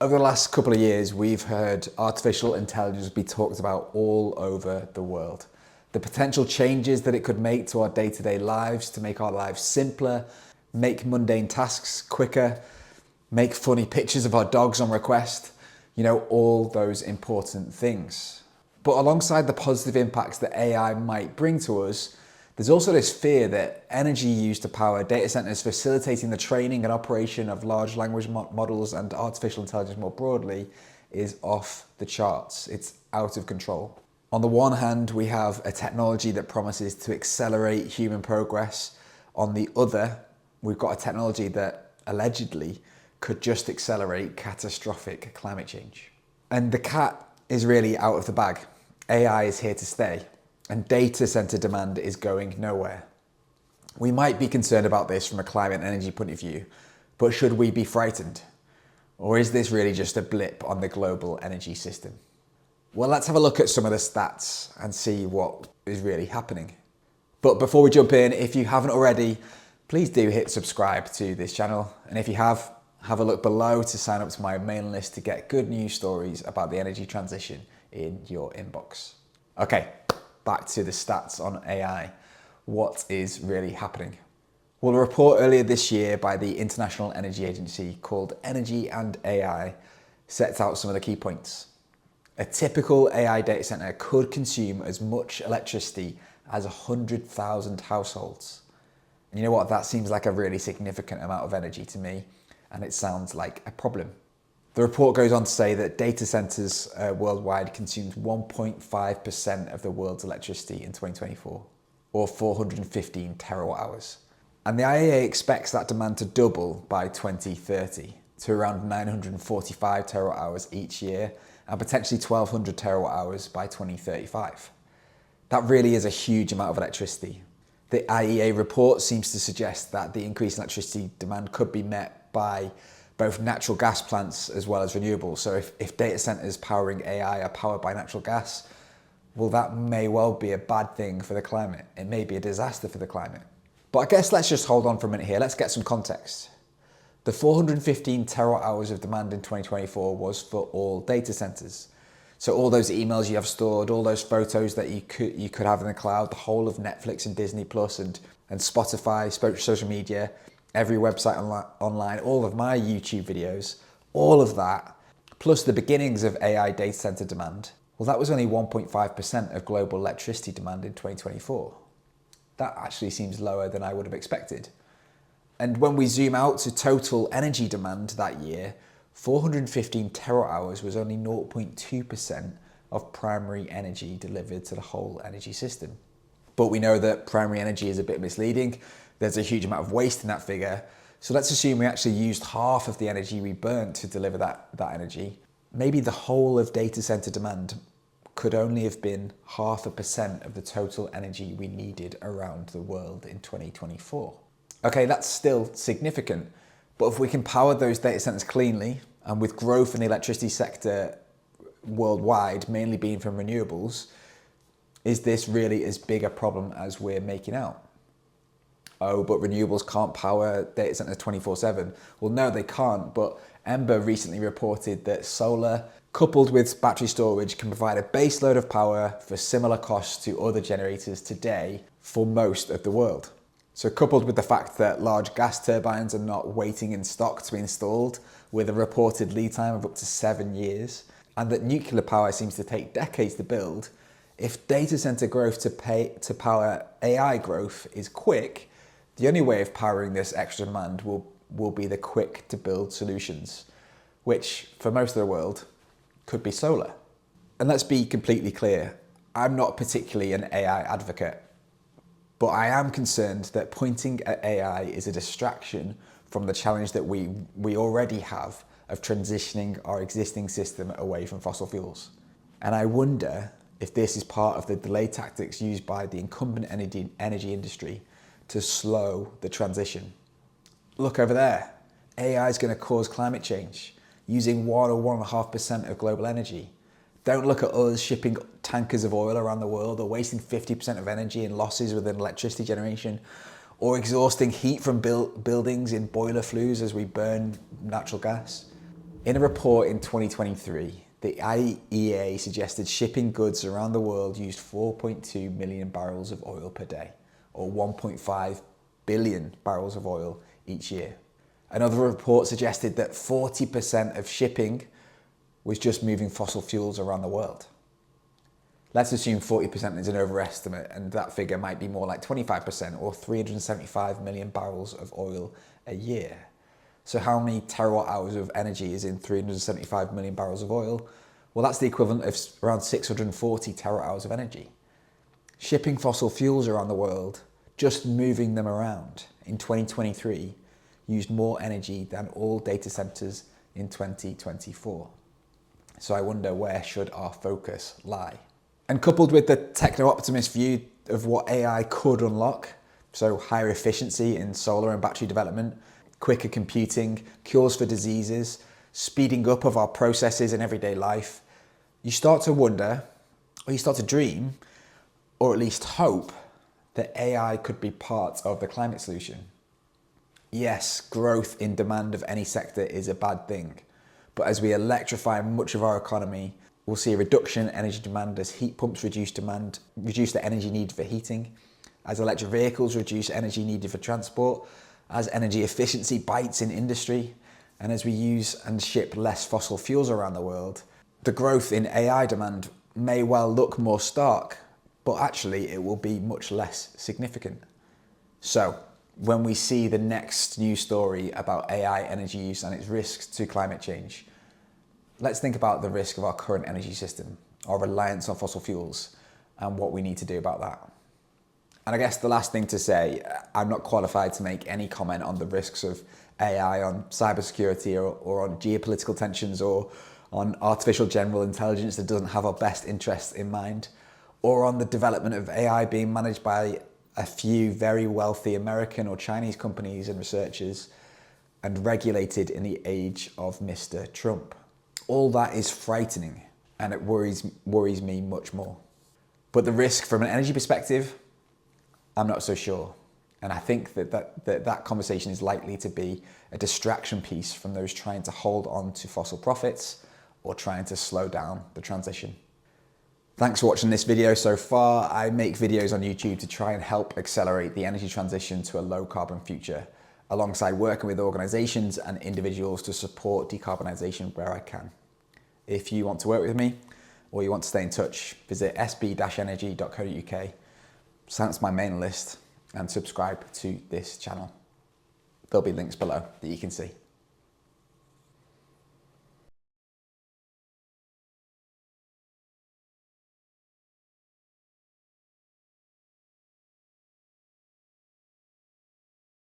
Over the last couple of years, we've heard artificial intelligence be talked about all over the world. The potential changes that it could make to our day-to-day lives, to make our lives simpler, make mundane tasks quicker, make funny pictures of our dogs on request, all those important things. But alongside the positive impacts that AI might bring to us, there's also this fear that energy used to power data centers facilitating the training and operation of large language models and artificial intelligence more broadly is off the charts. It's out of control. On the one hand, we have a technology that promises to accelerate human progress. On the other, we've got a technology that allegedly could just accelerate catastrophic climate change. And the cat is really out of the bag. AI is here to stay. And data center demand is going nowhere. We might be concerned about this from a climate and energy point of view, but should we be frightened? Or is this really just a blip on the global energy system? Well, let's have a look at some of the stats and see what is really happening. But before we jump in, if you haven't already, please do hit subscribe to this channel. And if you have a look below to sign up to my mailing list to get good news stories about the energy transition in your inbox. Okay. Back to the stats on AI. What is really happening? Well, a report earlier this year by the International Energy Agency called Energy and AI sets out some of the key points. A typical AI data center could consume as much electricity as 100,000 households. And you know what? That seems like a really significant amount of energy to me, and it sounds like a problem. The report goes on to say that data centers worldwide consumed 1.5% of the world's electricity in 2024, or 415 terawatt hours. And the IEA expects that demand to double by 2030 to around 945 terawatt hours each year, and potentially 1,200 terawatt hours by 2035. That really is a huge amount of electricity. The IEA report seems to suggest that the increase in electricity demand could be met by both natural gas plants as well as renewables. So if data centers powering AI are powered by natural gas, well, that may well be a bad thing for the climate. It may be a disaster for the climate. But I guess let's just hold on for a minute here. Let's get some context. The 415 terawatt hours of demand in 2024 was for all data centers. So all those emails you have stored, all those photos that you could have in the cloud, the whole of Netflix and Disney Plus and Spotify, social media, every website online, all of my YouTube videos, all of that, plus the beginnings of AI data center demand, well, that was only 1.5% of global electricity demand in 2024. That actually seems lower than I would have expected. And when we zoom out to total energy demand that year, 415 terawatt hours was only 0.2% of primary energy delivered to the whole energy system. But we know that primary energy is a bit misleading. There's a huge amount of waste in that figure. So let's assume we actually used half of the energy we burnt to deliver that energy. Maybe the whole of data center demand could only have been 0.5% of the total energy we needed around the world in 2024. Okay, that's still significant. But if we can power those data centers cleanly, and with growth in the electricity sector worldwide, mainly being from renewables, is this really as big a problem as we're making out? Oh, but renewables can't power data centers 24/7. Well, no, they can't. But Ember recently reported that solar, coupled with battery storage, can provide a base load of power for similar costs to other generators today for most of the world. So coupled with the fact that large gas turbines are not waiting in stock to be installed, with a reported lead time of up to 7 years, and that nuclear power seems to take decades to build, if data center growth to power AI growth is quick, the only way of powering this extra demand will be the quick to build solutions, which for most of the world could be solar. And let's be completely clear, I'm not particularly an AI advocate, but I am concerned that pointing at AI is a distraction from the challenge that we already have of transitioning our existing system away from fossil fuels. And I wonder if this is part of the delay tactics used by the incumbent energy industry to slow the transition. Look over there. AI is going to cause climate change using 1 or 1.5% of global energy. Don't look at us shipping tankers of oil around the world or wasting 50% of energy in losses within electricity generation or exhausting heat from buildings in boiler flues as we burn natural gas. In a report in 2023, the IEA suggested shipping goods around the world used 4.2 million barrels of oil per day, or 1.5 billion barrels of oil each year. Another report suggested that 40% of shipping was just moving fossil fuels around the world. Let's assume 40% is an overestimate, and that figure might be more like 25% or 375 million barrels of oil a year. So how many terawatt hours of energy is in 375 million barrels of oil? Well, that's the equivalent of around 640 terawatt hours of energy. Shipping fossil fuels around the world, just moving them around in 2023, used more energy than all data centers in 2024. So I wonder, where should our focus lie? And coupled with the techno-optimist view of what AI could unlock, so higher efficiency in solar and battery development, quicker computing, cures for diseases, speeding up of our processes in everyday life, you start to wonder, or you start to dream, or at least hope, that AI could be part of the climate solution. Yes, growth in demand of any sector is a bad thing, but as we electrify much of our economy, we'll see a reduction in energy demand as heat pumps reduce the energy need for heating, as electric vehicles reduce energy needed for transport, as energy efficiency bites in industry, and as we use and ship less fossil fuels around the world. The growth in AI demand may well look more stark, but actually it will be much less significant. So, when we see the next news story about AI energy use and its risks to climate change, let's think about the risk of our current energy system, our reliance on fossil fuels, and what we need to do about that. And I guess the last thing to say, I'm not qualified to make any comment on the risks of AI on cybersecurity or on geopolitical tensions or on artificial general intelligence that doesn't have our best interests in mind, or on the development of AI being managed by a few very wealthy American or Chinese companies and researchers and regulated in the age of Mr. Trump. All that is frightening, and it worries me much more. But the risk from an energy perspective, I'm not so sure. And I think that conversation is likely to be a distraction piece from those trying to hold on to fossil profits or trying to slow down the transition. Thanks for watching this video so far. I make videos on YouTube to try and help accelerate the energy transition to a low carbon future, alongside working with organizations and individuals to support decarbonisation where I can. If you want to work with me or you want to stay in touch, visit sb-energy.co.uk, sign up to my mailing list and subscribe to this channel. There'll be links below that you can see.